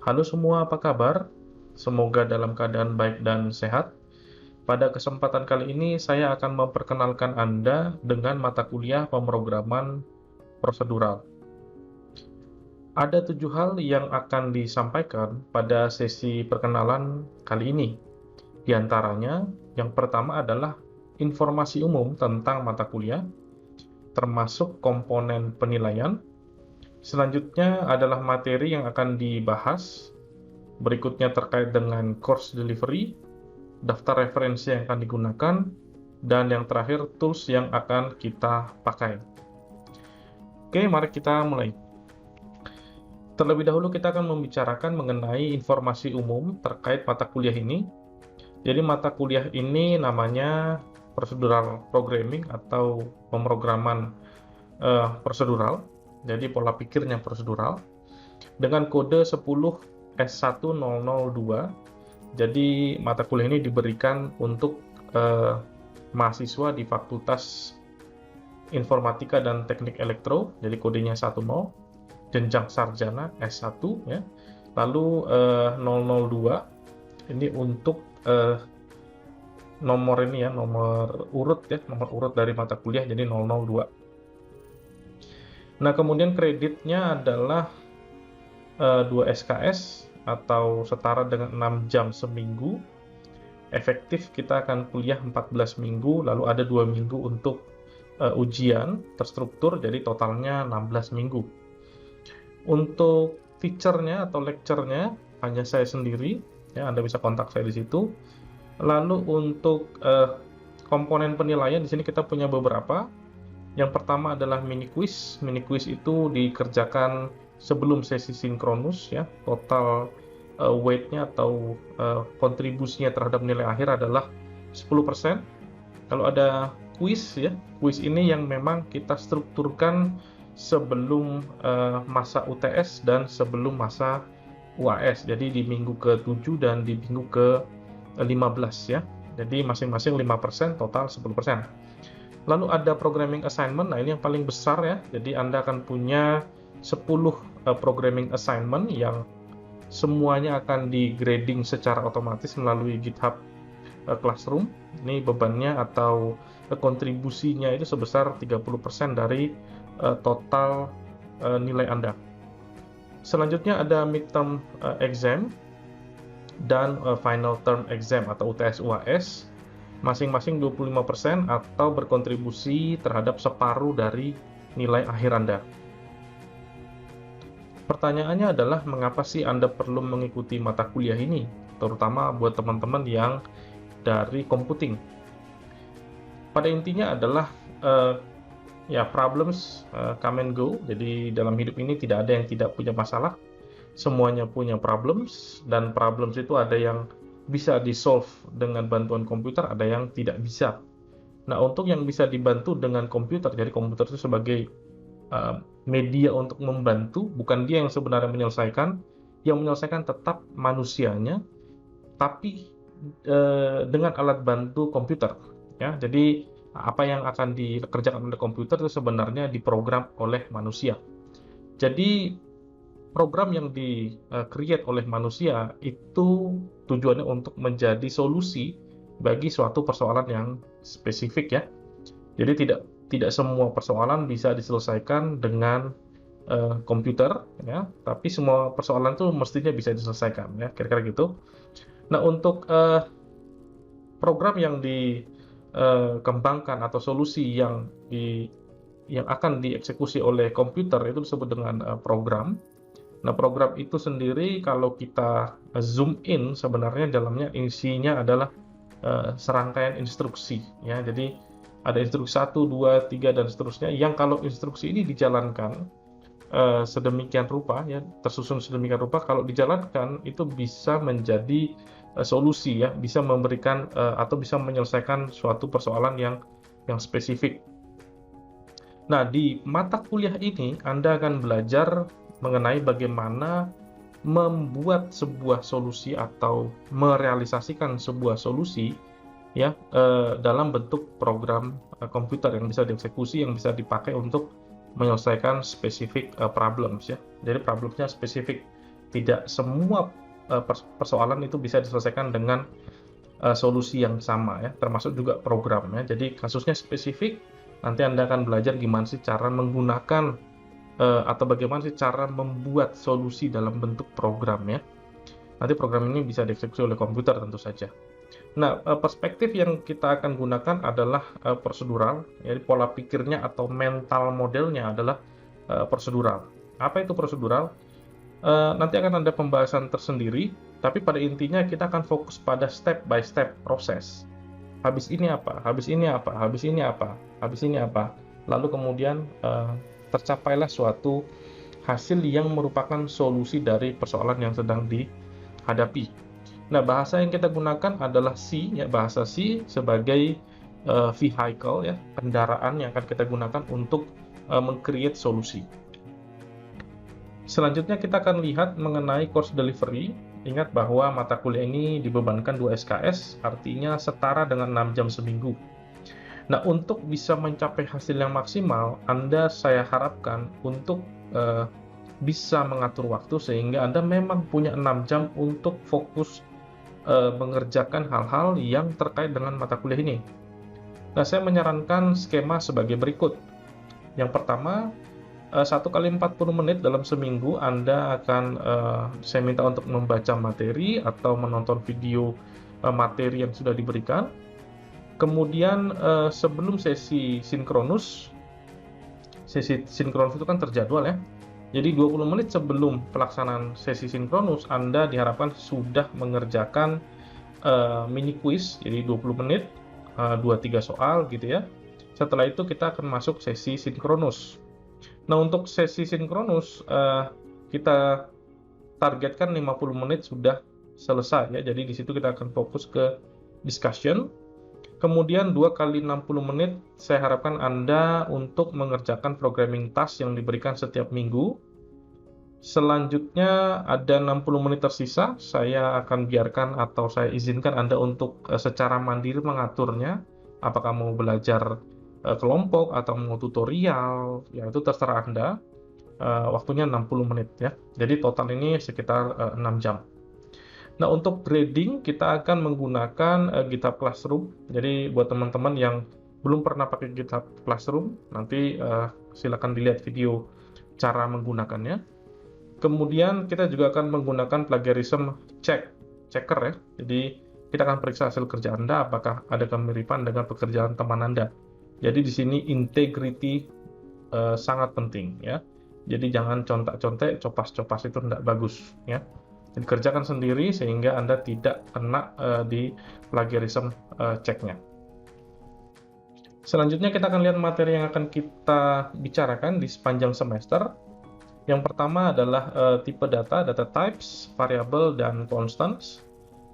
Halo semua, apa kabar? Semoga dalam keadaan baik dan sehat. Pada kesempatan kali ini, saya akan memperkenalkan Anda dengan mata kuliah pemrograman prosedural. Ada 7 hal yang akan disampaikan pada sesi perkenalan kali ini. Di antaranya, yang pertama adalah informasi umum tentang mata kuliah, termasuk komponen penilaian. Selanjutnya adalah materi yang akan dibahas. Berikutnya terkait dengan course delivery, daftar referensi yang akan digunakan, dan yang terakhir tools yang akan kita pakai. Oke, mari kita mulai. Terlebih dahulu kita akan membicarakan mengenai informasi umum terkait mata kuliah ini. Jadi mata kuliah ini namanya procedural programming atau pemrograman prosedural. Jadi pola pikirnya prosedural dengan kode 10S1002. Jadi mata kuliah ini diberikan untuk mahasiswa di Fakultas Informatika dan Teknik Elektro, jadi kodenya 10, jenjang sarjana S1 ya. Lalu 002 ini untuk nomor ini ya, nomor urut dari mata kuliah, jadi 002. Nah, kemudian kreditnya adalah 2 SKS atau setara dengan 6 jam seminggu. Efektif kita akan kuliah 14 minggu, lalu ada 2 minggu untuk ujian terstruktur, jadi totalnya 16 minggu. Untuk teacher-nya atau lecture-nya hanya saya sendiri, ya, Anda bisa kontak saya di situ. Lalu untuk komponen penilaian di sini kita punya beberapa. Yang pertama adalah mini quiz. Mini quiz itu dikerjakan sebelum sesi sinkronus ya. Total weight-nya atau kontribusinya terhadap nilai akhir adalah 10%. Kalau ada quiz ya, quiz ini yang memang kita strukturkan sebelum masa UTS dan sebelum masa UAS. Jadi di minggu ke-7 dan di minggu ke-15 ya. Jadi masing-masing 5%, total 10%. Lalu ada programming assignment. Nah, ini yang paling besar ya. Jadi Anda akan punya 10 programming assignment yang semuanya akan di grading secara otomatis melalui GitHub Classroom. Ini bebannya atau kontribusinya itu sebesar 30% dari total nilai Anda. Selanjutnya ada midterm exam dan final term exam atau UTS UAS, masing-masing 25% atau berkontribusi terhadap separuh dari nilai akhir Anda. Pertanyaannya adalah mengapa sih Anda perlu mengikuti mata kuliah ini, terutama buat teman-teman yang dari computing. Pada intinya adalah ya problems come and go. Jadi dalam hidup ini tidak ada yang tidak punya masalah. Semuanya punya problems, dan problems itu ada yang bisa di-solve dengan bantuan komputer, ada yang tidak bisa. Nah, untuk yang bisa dibantu dengan komputer, jadi komputer itu sebagai media untuk membantu, bukan dia yang sebenarnya menyelesaikan. Yang menyelesaikan tetap manusianya, tapi dengan alat bantu komputer. Ya, jadi apa yang akan dikerjakan oleh komputer itu sebenarnya diprogram oleh manusia. Jadi program yang di-create oleh manusia itu tujuannya untuk menjadi solusi bagi suatu persoalan yang spesifik ya. Jadi tidak semua persoalan bisa diselesaikan dengan komputer ya, tapi semua persoalan itu mestinya bisa diselesaikan ya, kira-kira gitu. Nah, untuk program yang dikembangkan atau solusi yang akan dieksekusi oleh komputer itu disebut dengan program. Nah, program itu sendiri kalau kita zoom in, sebenarnya dalamnya isinya adalah serangkaian instruksi ya. Jadi ada instruksi 1, 2, 3 dan seterusnya, yang kalau instruksi ini dijalankan sedemikian rupa ya, tersusun sedemikian rupa, kalau dijalankan itu bisa menjadi solusi ya, bisa memberikan atau bisa menyelesaikan suatu persoalan yang spesifik. Nah, di mata kuliah ini Anda akan belajar mengenai bagaimana membuat sebuah solusi atau merealisasikan sebuah solusi ya dalam bentuk program komputer yang bisa dieksekusi, yang bisa dipakai untuk menyelesaikan spesifik problems ya. Jadi problemnya spesifik. Tidak semua persoalan itu bisa diselesaikan dengan solusi yang sama ya, termasuk juga program ya. Jadi kasusnya spesifik, nanti Anda akan belajar gimana sih cara menggunakan atau bagaimana sih cara membuat solusi dalam bentuk program ya. Nanti program ini bisa dieksekusi oleh komputer tentu saja. Nah, perspektif yang kita akan gunakan adalah prosedural, jadi pola pikirnya atau mental modelnya adalah prosedural. Apa itu prosedural? Nanti akan ada pembahasan tersendiri, tapi pada intinya kita akan fokus pada step by step proses. Habis ini apa, habis ini apa, habis ini apa, habis ini apa. Lalu kemudian tercapailah suatu hasil yang merupakan solusi dari persoalan yang sedang dihadapi. Nah, bahasa yang kita gunakan adalah C, ya, bahasa C sebagai vehicle, ya, kendaraan yang akan kita gunakan untuk meng-create solusi. Selanjutnya kita akan lihat mengenai course delivery. Ingat bahwa mata kuliah ini dibebankan 2 SKS, artinya setara dengan 6 jam seminggu. Nah, untuk bisa mencapai hasil yang maksimal, saya harapkan untuk bisa mengatur waktu sehingga Anda memang punya 6 jam untuk fokus mengerjakan hal-hal yang terkait dengan mata kuliah ini. Nah, saya menyarankan skema sebagai berikut. Yang pertama, 1 kali 40 menit dalam seminggu saya minta untuk membaca materi atau menonton video materi yang sudah diberikan. Kemudian sebelum sesi sinkronus itu kan terjadwal ya. Jadi 20 menit sebelum pelaksanaan sesi sinkronus, Anda diharapkan sudah mengerjakan mini quiz, jadi 20 menit, 2-3 soal gitu ya. Setelah itu kita akan masuk sesi sinkronus. Nah, untuk sesi sinkronus, kita targetkan 50 menit sudah selesai ya. Jadi di situ kita akan fokus ke discussion. Kemudian 2 kali 60 menit saya harapkan Anda untuk mengerjakan programming task yang diberikan setiap minggu. Selanjutnya ada 60 menit tersisa, saya akan biarkan atau saya izinkan Anda untuk secara mandiri mengaturnya. Apakah mau belajar kelompok atau mau tutorial, ya itu terserah Anda. Waktunya 60 menit ya. Jadi total ini sekitar 6 jam. Nah, untuk grading kita akan menggunakan GitHub Classroom. Jadi buat teman-teman yang belum pernah pakai GitHub Classroom, nanti silakan dilihat video cara menggunakannya. Kemudian kita juga akan menggunakan plagiarism checker ya. Jadi kita akan periksa hasil kerja Anda apakah ada kemiripan dengan pekerjaan teman Anda. Jadi di sini integrity sangat penting ya. Jadi jangan contak-contek, copas-copas itu tidak bagus ya. Jadi kerjakan sendiri sehingga Anda tidak kena di plagiarism check-nya. Selanjutnya kita akan lihat materi yang akan kita bicarakan di sepanjang semester. Yang pertama adalah tipe data types, variable, dan constants.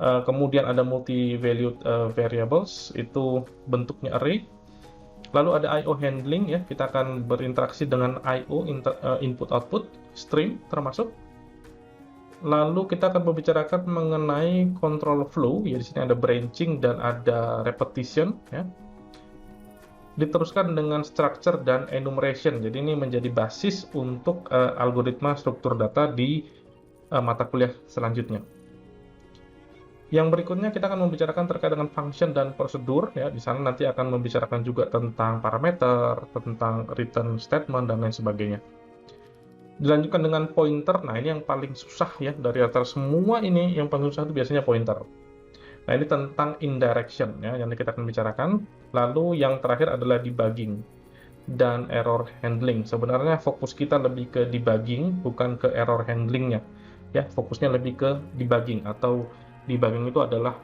Kemudian ada multi-valued variables, itu bentuknya array. Lalu ada I/O handling ya, kita akan berinteraksi dengan I/O input/output stream termasuk. Lalu kita akan membicarakan mengenai control flow, ya di sini ada branching dan ada repetition ya. Diteruskan dengan structure dan enumeration. Jadi ini menjadi basis untuk algoritma struktur data di mata kuliah selanjutnya. Yang berikutnya kita akan membicarakan terkait dengan function dan prosedur ya. Di sana nanti akan membicarakan juga tentang parameter, tentang return statement dan lain sebagainya. Dilanjutkan dengan pointer. Nah, ini yang paling susah ya dari antara semua ini, yang paling susah itu biasanya pointer. Nah, ini tentang indirection ya yang kita akan bicarakan. Lalu yang terakhir adalah debugging dan error handling. Sebenarnya fokus kita lebih ke debugging bukan ke error handlingnya. Ya, fokusnya lebih ke debugging, atau debugging itu adalah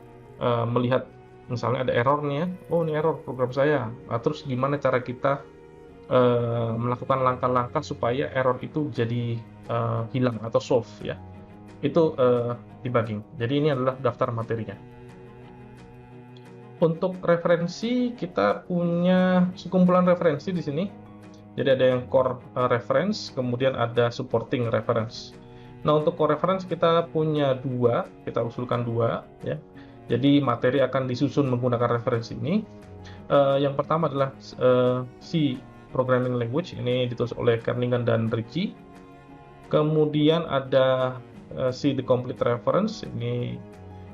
melihat misalnya ada error nih ya, oh ini error program saya. Nah, terus gimana cara kita melakukan langkah-langkah supaya error itu jadi hilang atau solve ya. Itu debugging. Jadi ini adalah daftar materinya. Untuk referensi kita punya sekumpulan referensi di sini. Jadi ada yang core reference, kemudian ada supporting reference. Nah, untuk core reference kita punya 2, kita usulkan 2 ya. Jadi materi akan disusun menggunakan referensi ini. Yang pertama adalah C Programming Language, ini ditulis oleh Kernighan dan Ritchie. Kemudian ada see the complete reference, ini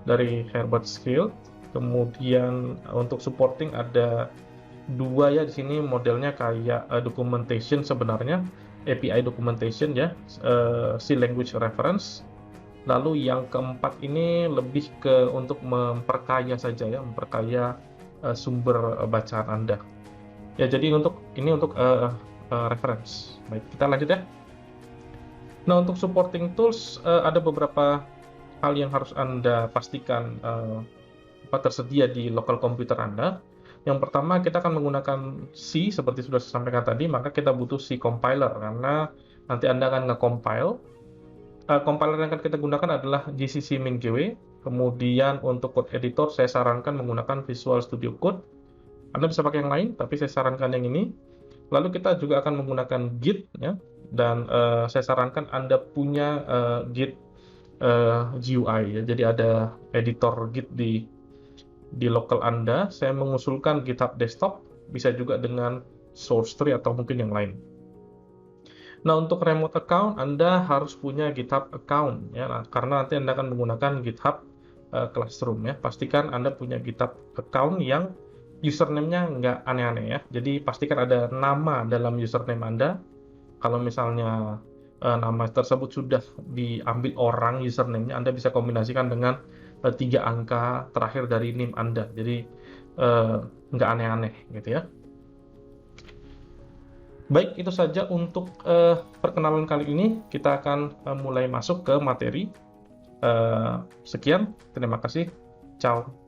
dari Herbert Skill. Kemudian untuk supporting ada dua ya di sini, modelnya kayak documentation sebenarnya, API documentation ya, C language reference. Lalu yang keempat ini lebih ke untuk memperkaya saja ya, memperkaya sumber bacaan Anda. Ya, jadi untuk reference. Baik, kita lanjut ya. Nah, untuk supporting tools ada beberapa hal yang harus Anda pastikan tersedia di local computer Anda. Yang pertama, kita akan menggunakan C seperti sudah saya sampaikan tadi, maka kita butuh C compiler karena nanti Anda akan nge-compile. Compiler yang akan kita gunakan adalah GCC MinGW. Kemudian untuk code editor saya sarankan menggunakan Visual Studio Code. Anda bisa pakai yang lain, tapi saya sarankan yang ini. Lalu kita juga akan menggunakan Git ya, dan saya sarankan Anda punya Git GUI ya. Jadi ada editor Git di local Anda. Saya mengusulkan GitHub Desktop, bisa juga dengan SourceTree atau mungkin yang lain. Nah, untuk remote account Anda harus punya GitHub account ya, karena nanti Anda akan menggunakan GitHub Classroom ya. Pastikan Anda punya GitHub account yang username-nya nggak aneh-aneh ya. Jadi pastikan ada nama dalam username Anda. Kalau misalnya nama tersebut sudah diambil orang username-nya, Anda bisa kombinasikan dengan 3 angka terakhir dari NIM Anda. Jadi nggak aneh-aneh gitu ya. Baik, itu saja untuk perkenalan kali ini. Kita akan mulai masuk ke materi. Sekian, terima kasih. Ciao.